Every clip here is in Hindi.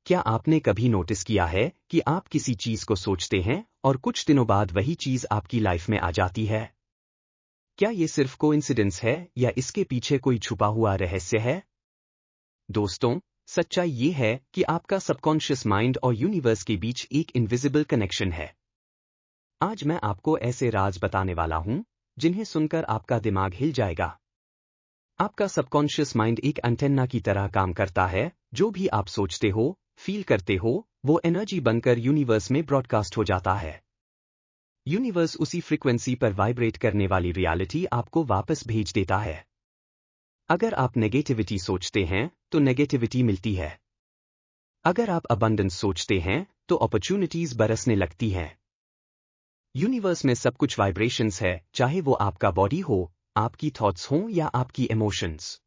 क्या आपने कभी नोटिस किया है कि आप किसी चीज को सोचते हैं और कुछ दिनों बाद वही चीज आपकी लाइफ में आ जाती है? क्या ये सिर्फ कोइंसिडेंस है या इसके पीछे कोई छुपा हुआ रहस्य है? दोस्तों, सच्चाई ये है कि आपका सबकॉन्शियस माइंड और यूनिवर्स के बीच एक इनविजिबल कनेक्शन है। आज मैं आपको ऐसे राज बताने वाला हूं जिन्हें सुनकर आपका दिमाग हिल जाएगा। आपका सबकॉन्शियस माइंड एक एंटेना की तरह काम करता है। जो भी आप सोचते हो, फील करते हो, वो एनर्जी बनकर यूनिवर्स में ब्रॉडकास्ट हो जाता है। यूनिवर्स उसी फ्रीक्वेंसी पर वाइब्रेट करने वाली रियलिटी आपको वापस भेज देता है। अगर आप नेगेटिविटी सोचते हैं तो नेगेटिविटी मिलती है। अगर आप अबंडेंस सोचते हैं तो अपॉर्चुनिटीज बरसने लगती हैं। यूनिवर्स में सब कुछ वाइब्रेशंस है, चाहे वो आपका बॉडी हो, आपकी थॉट्स हों या आपकी इमोशंस।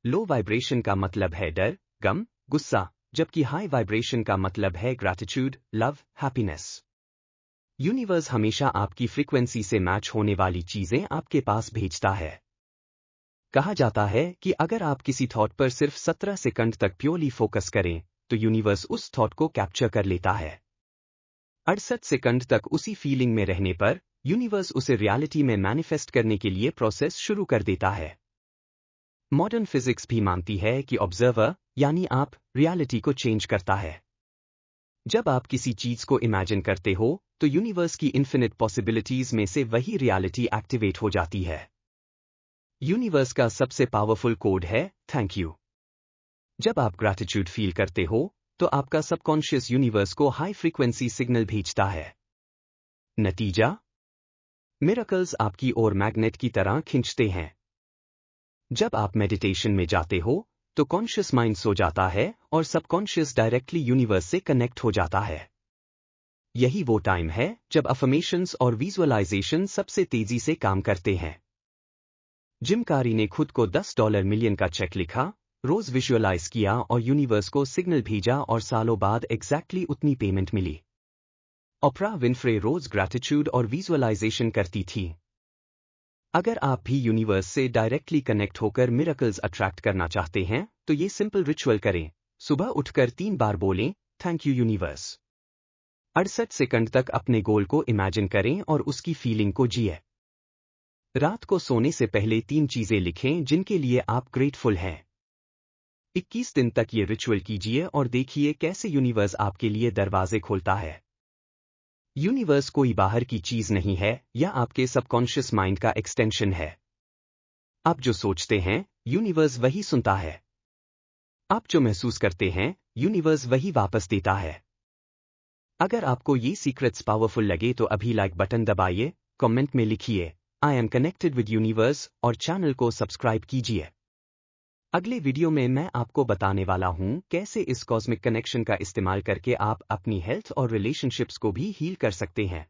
लो वाइब्रेशन का मतलब है डर, गम, गुस्सा, जबकि हाई वाइब्रेशन का मतलब है ग्रैटिट्यूड, लव, हैप्पीनेस। यूनिवर्स हमेशा आपकी फ्रीक्वेंसी से मैच होने वाली चीजें आपके पास भेजता है। कहा जाता है कि अगर आप किसी थॉट पर सिर्फ 17 सेकंड तक प्योरली फोकस करें, तो यूनिवर्स उस थॉट को कैप्चर कर लेता है। 68 सेकंड तक उसी फीलिंग में रहने पर यूनिवर्स उसे रियलिटी में मैनिफेस्ट करने के लिए प्रोसेस शुरू कर देता है। मॉडर्न फिजिक्स भी मानती है कि ऑब्जर्वर, यानी आप, रियलिटी को चेंज करता है। जब आप किसी चीज को इमेजिन करते हो, तो यूनिवर्स की इन्फिनिट पॉसिबिलिटीज में से वही रियलिटी एक्टिवेट हो जाती है। यूनिवर्स का सबसे पावरफुल कोड है थैंक यू। जब आप ग्रैटिट्यूड फील करते हो, तो आपका सबकॉन्शियस यूनिवर्स को हाई फ्रीक्वेंसी सिग्नल भेजता है। नतीजा? मिरेकल्स आपकी ओर मैग्नेट की तरह खींचते हैं। जब आप मेडिटेशन में जाते हो, तो कॉन्शियस माइंड सो जाता है और सबकॉन्शियस डायरेक्टली यूनिवर्स से कनेक्ट हो जाता है। यही वो टाइम है जब अफर्मेशंस और विजुअलाइजेशन सबसे तेजी से काम करते हैं। जिम कैरी ने खुद को $10 मिलियन का चेक लिखा, रोज विजुअलाइज किया और यूनिवर्स को सिग्नल भेजा और सालों बाद एग्जैक्टली उतनी पेमेंट मिली। ओप्रा विनफ्रे रोज ग्रैटिट्यूड और विजुअलाइजेशन करती थी। अगर आप भी यूनिवर्स से डायरेक्टली कनेक्ट होकर मिरेकल्स अट्रैक्ट करना चाहते हैं, तो ये सिंपल रिचुअल करें। सुबह उठकर 3 बार बोलें, थैंक यू यूनिवर्स। 68 सेकंड तक अपने गोल को इमेजिन करें और उसकी फीलिंग को जिए। रात को सोने से पहले 3 चीजें लिखें जिनके लिए आप ग्रेटफुल हैं। 21 दिन तक ये रिचुअल कीजिए और देखिए कैसे यूनिवर्स आपके लिए दरवाजे खोलता है। यूनिवर्स कोई बाहर की चीज नहीं है या आपके सबकॉन्शियस माइंड का एक्सटेंशन है। आप जो सोचते हैं, यूनिवर्स वही सुनता है। आप जो महसूस करते हैं, यूनिवर्स वही वापस देता है। अगर आपको ये सीक्रेट्स पावरफुल लगे तो अभी लाइक बटन दबाइए, कमेंट में लिखिए I am connected with universe और चैनल को सब्सक्राइब कीजिए। अगले वीडियो में मैं आपको बताने वाला हूं कैसे इस कॉस्मिक कनेक्शन का इस्तेमाल करके आप अपनी हेल्थ और रिलेशनशिप्स को भी हील कर सकते हैं।